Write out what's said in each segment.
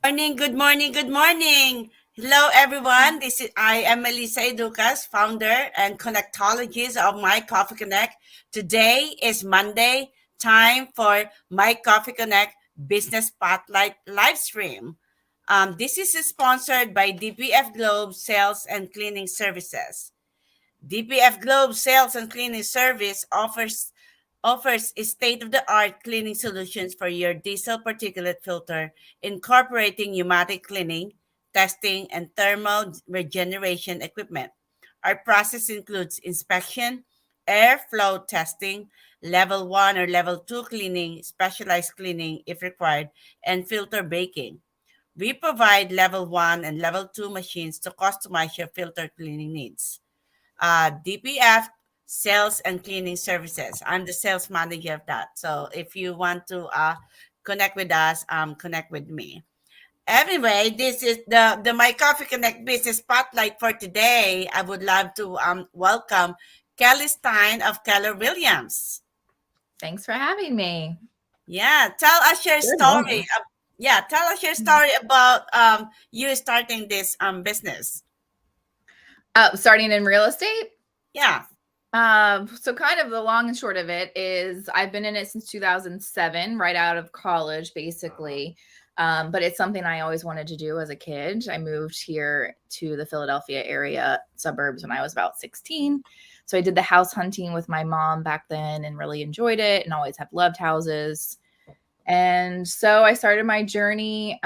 Morning, good morning, good morning. Hello, everyone. I am Melissa Educas, founder and connectologist of My Coffee Connect. Today is Monday, time for My Coffee Connect Business Spotlight live stream. This is sponsored by DPF Globe Sales and Cleaning Services. DPF Globe Sales and Cleaning Service offers state-of-the-art cleaning solutions for your diesel particulate filter, incorporating pneumatic cleaning, testing, and thermal regeneration equipment. Our process includes inspection, airflow testing, level 1 or level 2 cleaning, specialized cleaning if required, and filter baking. We provide level 1 and level 2 machines to customize your filter cleaning needs. DPF Sales and Cleaning Services. I'm the sales manager of that. So if you want to connect with us, connect with me. Anyway, this is the My Coffee Connect Business Spotlight for today. I would love to welcome Kelly Steyn of Keller Williams. Thanks for having me. Yeah, tell us your Good story. morning. Yeah, tell us your story about you starting this business. Starting in real estate. Yeah. So kind of the long and short of it is I've been in it since 2007, right out of college, basically. But it's something I always wanted to do as a kid. I moved here to the Philadelphia area suburbs when I was about 16. So I did the house hunting with my mom back then and really enjoyed it and always have loved houses. And so I started my journey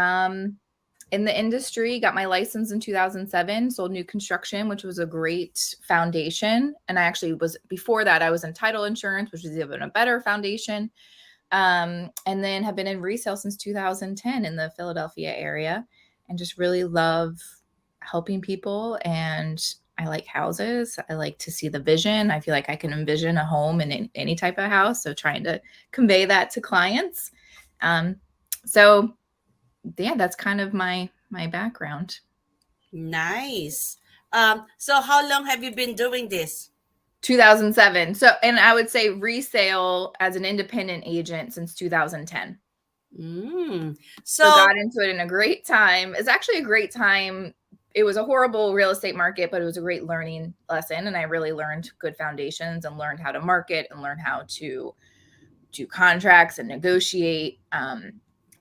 in the industry, got my license in 2007, sold new construction, which was a great foundation. And I actually was, before that, I was in title insurance, which is even a better foundation. And then have been in resale since 2010 in the Philadelphia area and just really love helping people. And I like houses. I like to see the vision. I feel like I can envision a home in any type of house. So trying to convey that to clients. So yeah, that's kind of my background. Nice. So how long have you been doing this? 2007. So, and I would say resale as an independent agent since 2010. Mm. So got into it in a great time. It's actually a great time. It was a horrible real estate market, but it was a great learning lesson. And I really learned good foundations and learned how to market and learn how to do contracts and negotiate.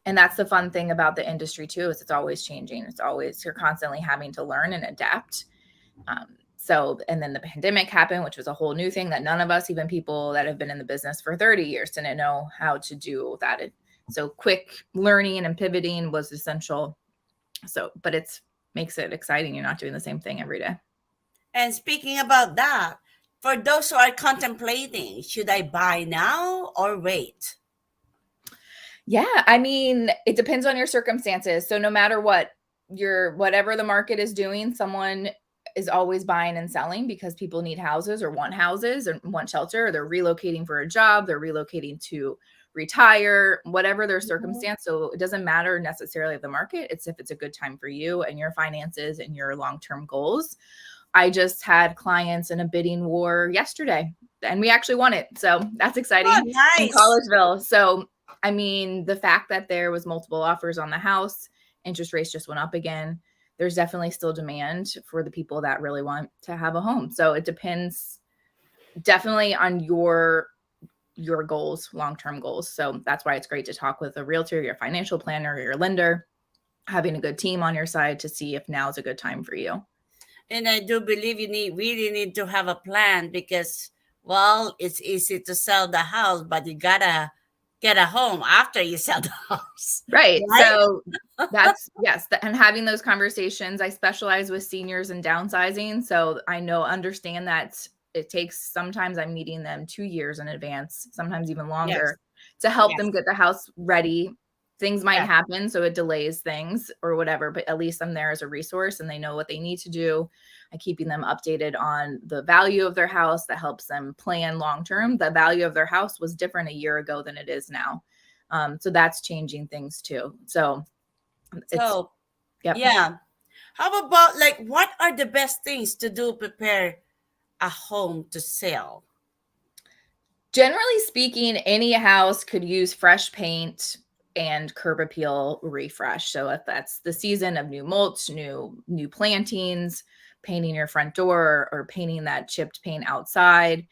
And that's the fun thing about the industry too, is it's always changing. You're constantly having to learn and adapt. And then the pandemic happened, which was a whole new thing that none of us, even people that have been in the business for 30 years, didn't know how to do that. So quick learning and pivoting was essential. But it makes it exciting. You're not doing the same thing every day. And speaking about that, for those who are contemplating, should I buy now or wait? Yeah, I mean, it depends on your circumstances. So no matter whatever the market is doing, someone is always buying and selling because people need houses or want shelter, or they're relocating for a job, they're relocating to retire, whatever their circumstance. So it doesn't matter necessarily the market. It's if it's a good time for you and your finances and your long-term goals. I just had clients in a bidding war yesterday and we actually won it. So that's exciting. Oh, nice. In Collegeville. So, I mean, the fact that there was multiple offers on the house, interest rates just went up again. There's definitely still demand for the people that really want to have a home. So it depends definitely on your goals, long-term goals. So that's why it's great to talk with a realtor, your financial planner, your lender, having a good team on your side to see if now is a good time for you. And I do believe you really need to have a plan because, well, it's easy to sell the house, but you gotta get a home after you sell the house. Right. So that's, yes. And having those conversations, I specialize with seniors and downsizing. So I understand that it takes, sometimes I'm meeting them 2 years in advance, sometimes even longer, to help them get the house ready. Things might happen, so it delays things or whatever, but at least I'm there as a resource and they know what they need to do. I'm keeping them updated on the value of their house that helps them plan long-term. The value of their house was different a year ago than it is now. So that's changing things too. So yeah. How about what are the best things to do prepare a home to sell? Generally speaking, any house could use fresh paint, and curb appeal refresh. So if that's the season of new mulch, new plantings, painting your front door or painting that chipped paint outside,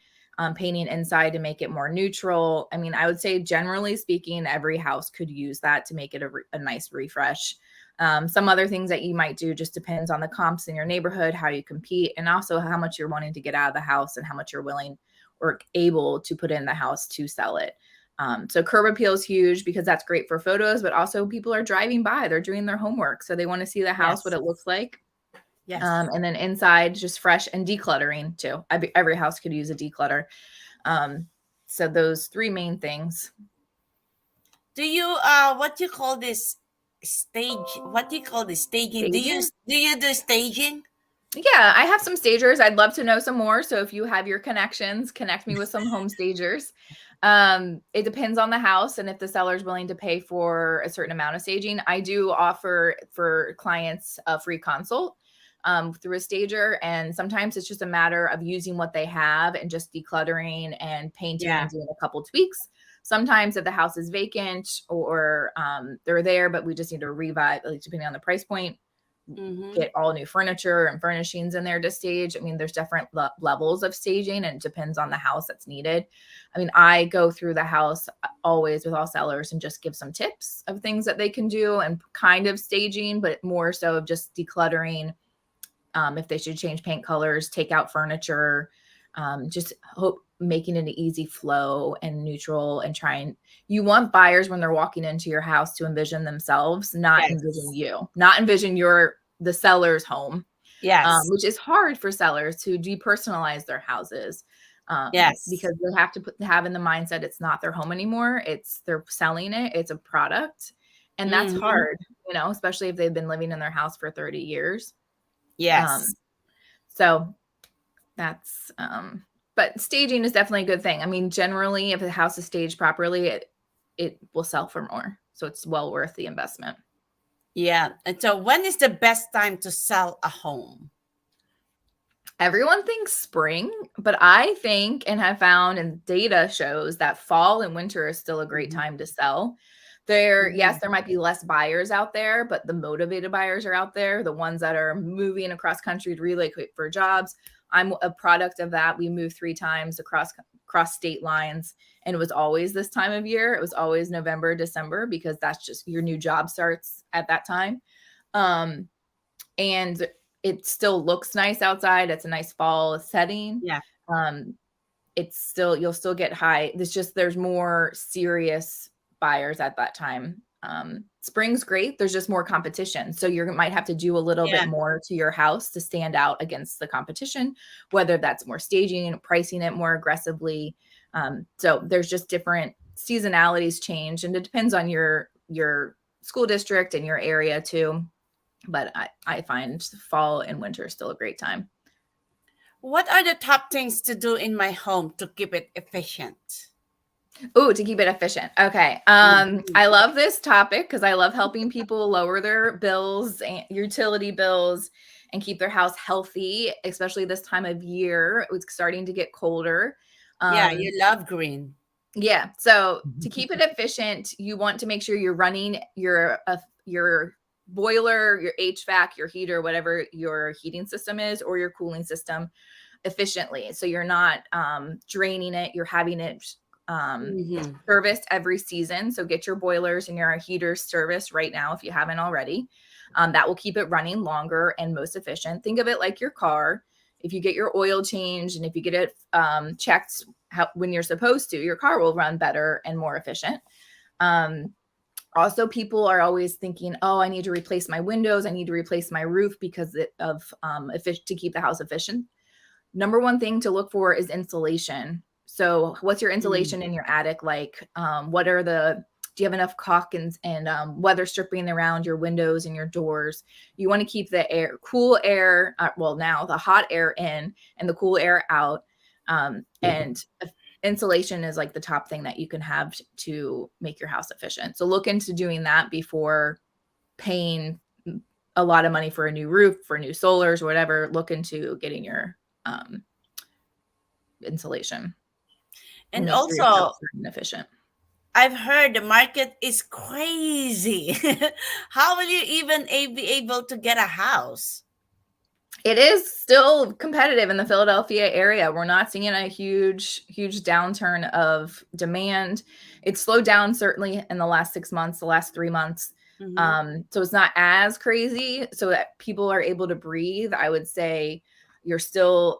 painting inside to make it more neutral. I mean, I would say generally speaking, every house could use that to make it a nice refresh. Some other things that you might do just depends on the comps in your neighborhood, how you compete, and also how much you're wanting to get out of the house and how much you're willing or able to put in the house to sell it. So curb appeal is huge because that's great for photos, but also people are driving by, they're doing their homework. So they want to see the house, what it looks like. Yes. And then inside, just fresh and decluttering too. Every house could use a declutter. So those three main things. Do you what do you call this stage? What do you call this staging? Staging? Do you do staging? Yeah, I have some stagers. I'd love to know some more. So if you have your connections, connect me with some home stagers. It depends on the house and if the seller's willing to pay for a certain amount of staging. I do offer for clients a free consult through a stager. And sometimes it's just a matter of using what they have and just decluttering and painting and doing a couple tweaks. Sometimes if the house is vacant or they're there, but we just need to revive, like depending on the price point, get all new furniture and furnishings in there to stage. I mean, there's different levels of staging and it depends on the house that's needed. I mean, I go through the house always with all sellers and just give some tips of things that they can do and kind of staging, but more so of just decluttering. If they should change paint colors, take out furniture, just making it an easy flow and neutral and you want buyers when they're walking into your house to envision themselves, not envision you, not envision the seller's home. Which is hard for sellers to depersonalize their houses. Because they have to have in the mindset it's not their home anymore. They're selling it. It's a product. And that's hard, especially if they've been living in their house for 30 years. So that's, but staging is definitely a good thing. I mean, generally, if the house is staged properly, it will sell for more. So it's well worth the investment. Yeah. And so when is the best time to sell a home? Everyone thinks spring, but I think and have found and data shows that fall and winter is still a great time to sell. Yes, there might be less buyers out there, but the motivated buyers are out there, the ones that are moving across country to relocate for jobs. I'm a product of that. We moved 3 times across state lines, and it was always this time of year. It was always November, December, because that's just your new job starts at that time. And it still looks nice outside. It's a nice fall setting. You'll still get high. There's more serious buyers at that time. Spring's great. There's just more competition. So you might have to do a little bit more to your house to stand out against the competition, whether that's more staging and pricing it more aggressively. So there's just different seasonalities change, and it depends on your school district and your area too. But I find fall and winter is still a great time. What are the top things to do in my home to keep it efficient? Oh, to keep it efficient. Okay. I love this topic because I love helping people lower their bills and utility bills and keep their house healthy, especially this time of year. It's starting to get colder. You love green. Yeah. So to keep it efficient, you want to make sure you're running your boiler, your HVAC, your heater, whatever your heating system is, or your cooling system efficiently. So you're not draining it. You're having it serviced every season. So get your boilers and your heaters serviced right now if you haven't already. That will keep it running longer and most efficient. Think of it like your car. If you get your oil changed and if you get it checked when you're supposed to, your car will run better and more efficient. Also, people are always thinking, oh, I need to replace my windows. I need to replace my roof because to keep the house efficient. Number one thing to look for is insulation. So what's your insulation in your attic like? Do you have enough caulk and weather stripping around your windows and your doors? You want to keep the cool air, now the hot air in and the cool air out. And insulation is like the top thing that you can have to make your house efficient. So look into doing that before paying a lot of money for a new roof, for new solars, or whatever. Look into getting your insulation. And also efficient. I've heard the market is crazy. How will you even be able to get a house? It is still competitive in the Philadelphia area. We're not seeing a huge downturn of demand. It's slowed down certainly in the last 6 months, the last 3 months. Mm-hmm. So it's not as crazy so that people are able to breathe. I would say you're still,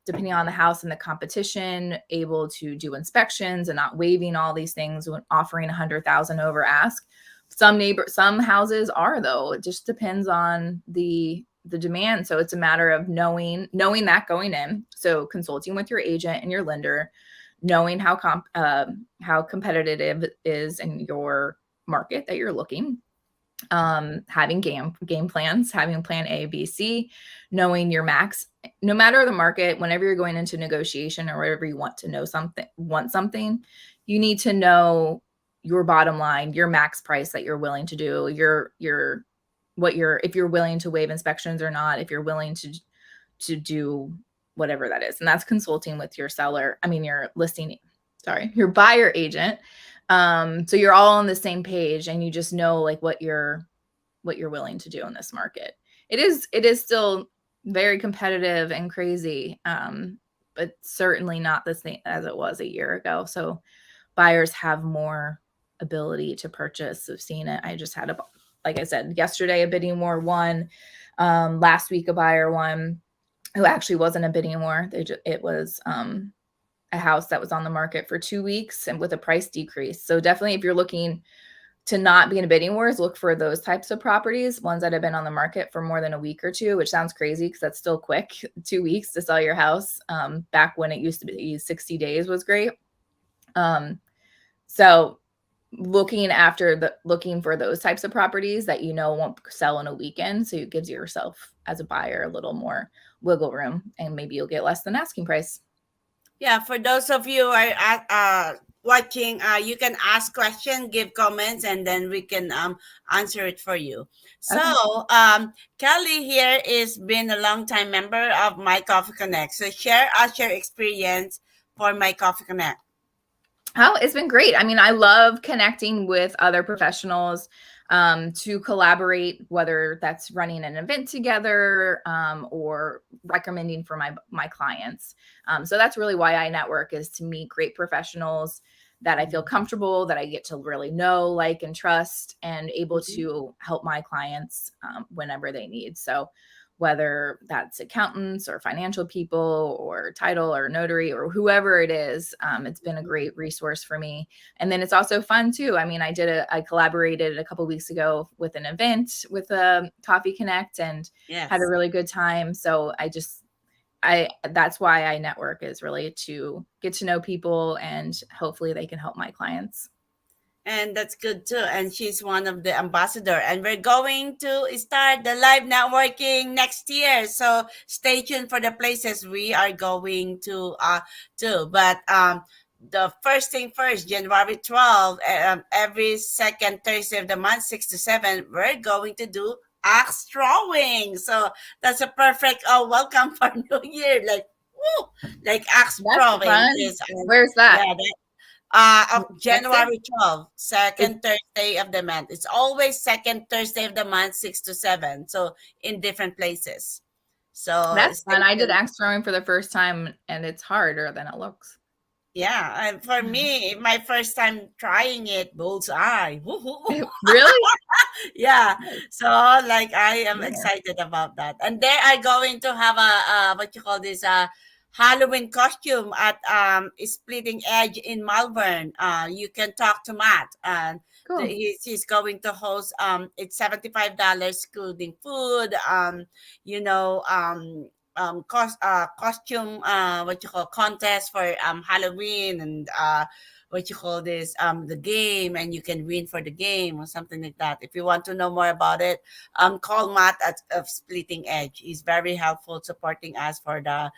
depending on the house and the competition, able to do inspections and not waiving all these things when offering 100,000 over ask. Some houses are, though. It just depends on the demand. So it's a matter of knowing that going in. So consulting with your agent and your lender, knowing how competitive it is in your market that you're looking, having game plans, having plan A, B, C, knowing your max. No matter the market, whenever you're going into negotiation or whatever you want to know something, you need to know your bottom line, your max price that you're willing to do, your if you're willing to waive inspections or not, if you're willing to do whatever that is. And that's consulting with your your buyer agent. So you're all on the same page and you just know like what you're willing to do in this market. It is still very competitive and crazy, but certainly not the same as it was a year ago. So buyers have more ability to purchase. I've seen it. I just had like I said, yesterday a bidding war won. Last week a buyer won, who actually wasn't a bidding war. It was a house that was on the market for 2 weeks and with a price decrease. So definitely, if you're looking to not be in a bidding wars, look for those types of properties, ones that have been on the market for more than a week or two, which sounds crazy because that's still quick. 2 weeks to sell your house. Back when it used to be 60 days was great. So looking for those types of properties that won't sell in a weekend, so it gives yourself as a buyer a little more wiggle room, and maybe you'll get less than asking price. Yeah, for those of you who are watching, you can ask questions, give comments, and then we can answer it for you. So, Okay. Kelly here is been a long time member of My Coffee Connect. So, share us your experience for My Coffee Connect. Oh, it's been great. I mean, I love connecting with other professionals to collaborate, whether that's running an event together or recommending for my clients. So that's really why I network, is to meet great professionals that I feel comfortable, that I get to really know, like, and trust, and able Mhm. to help my clients whenever they need. So whether that's accountants or financial people or title or notary or whoever it is, it's been a great resource for me. And then it's also fun too. I mean, I collaborated a couple weeks ago with an event with a Coffee Connect and had a Yes. really good time. So that's why I network, is really to get to know people and hopefully they can help my clients. And that's good too. And she's one of the ambassador. And we're going to start the live networking next year. So stay tuned for the places we are going to. But the first thing first, January 12th, every second Thursday of the month, 6 to 7, we're going to do axe drawing. So that's a perfect welcome for New Year. Like, woo, like axe That's drawing fun. is Where's that? yeah, of Texas? January 12th, Is second Thursday of the month. It's always second Thursday of the month, 6 to 7. So in different places. So That's stay fun. I did tuned. axe throwing for the first time, and it's harder than it looks. Yeah, and for me, my first time trying it, bullseye. Woohoo. Really? Yeah. So like I am Yeah. excited about that. And they are going to have a what you call this Halloween costume at Splitting Edge in Malvern. You can talk to Matt, and Cool. he's going to host it's $75 including food, you know, costume what you call contest for Halloween, and what you call this the game, and you can win for the game or something like that. If you want to know more about it, call Matt at of Splitting Edge. He's very helpful supporting us for the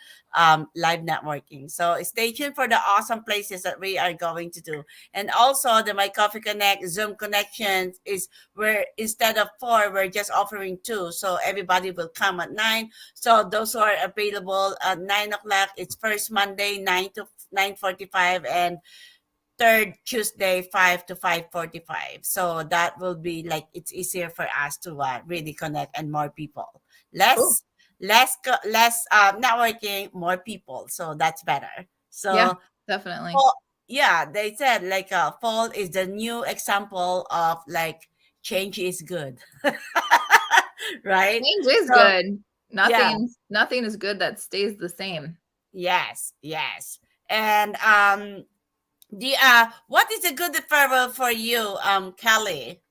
live networking. So stay tuned for the awesome places that we are going to do. And also the My Coffee Connect Zoom connections is where instead of 4, we're just offering 2. So everybody will come at 9. So those who are available at 9 o'clock, it's first Monday, 9 to 9:45, and third Tuesday, 5 to 5:45. So that will be like it's easier for us to really connect and more people. Cool. Less networking, more people. So that's better. Yeah, So definitely. fall, yeah, they said like fall is the new example of like change is good, right? Change is So good. yeah, Nothing is good that stays the same. yes, and the what is a good referral for you, Kelly?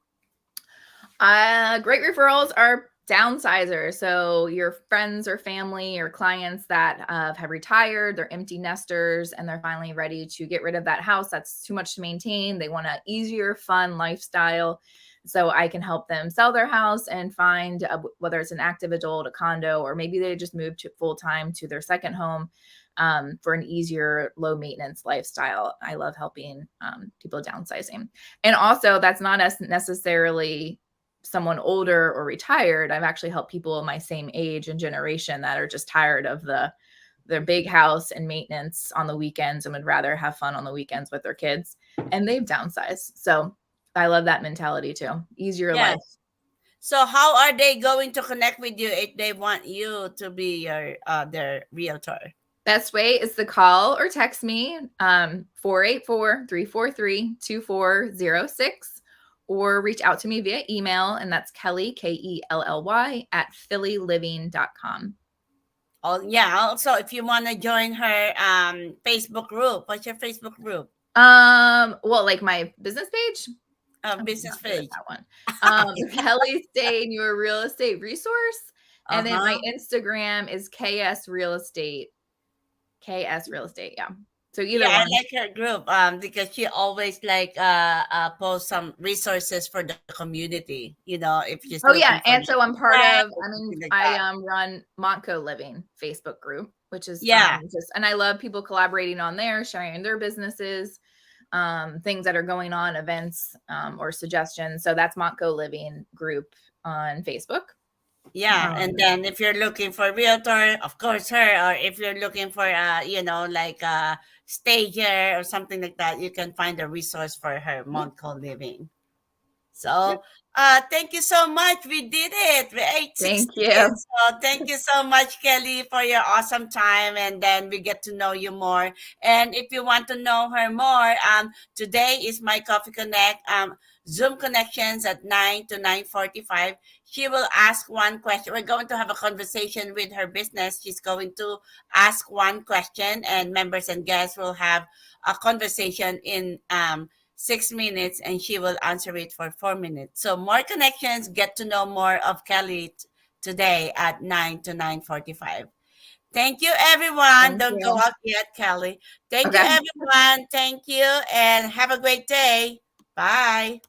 Great referrals are downsizers. So your friends or family or clients that have retired, they're empty nesters, and they're finally ready to get rid of that house that's too much to maintain. They want an easier, fun lifestyle. So I can help them sell their house and find whether it's an active adult, a condo, or maybe they just moved to full time to their second home for an easier, low maintenance lifestyle. I love helping people downsizing. And also, that's not as necessarily someone older or retired. I've actually helped people in my same age and generation that are just tired of their big house and maintenance on the weekends and would rather have fun on the weekends with their kids, and they've downsized. So I love that mentality too. Easier life. Yes. So how are they going to connect with you if they want you to be your their realtor? Best way is to call or text me 484-343-2406, or reach out to me via email, and that's Kelly, Kelly, at phillyliving.com. Oh yeah. Also, if you want to join her Facebook group, what's your Facebook group? Well, like my business page. I'm Business not good at page. that one. Kelly Steyn, your real estate resource. And then my Uh-huh. Instagram is KS Real Estate. KS Real Estate. Yeah. So either Yeah, I one. like her group because she always like post some resources for the community, if she's Oh looking yeah. for And like so I'm part friend of, or something like I that. run Montco Living Facebook group, which is Yeah. fun. And I love people collaborating on there, sharing their businesses, things that are going on, events, or suggestions. So that's Montco Living group on Facebook. Yeah, and then if you're looking for realtor, of course her, or if you're looking for like a stager or something like that, you can find a resource for her, Montco Living. Yep. So, thank you so much. We did it. We ate Thank 16. you. So, thank you so much, Kelly, for your awesome time. And then we get to know you more. And if you want to know her more, today is my Coffee Connect Zoom connections at 9 to 9:45. She will ask one question. We're going to have a conversation with her business. She's going to ask one question, and members and guests will have a conversation in 6 minutes, and she will answer it for 4 minutes. So more connections, get to know more of Kelly today at 9 to 9:45. Thank you, everyone. Thank Don't go you. out yet, Kelly. Thank you, Okay. everyone. Thank you, and have a great day. Bye.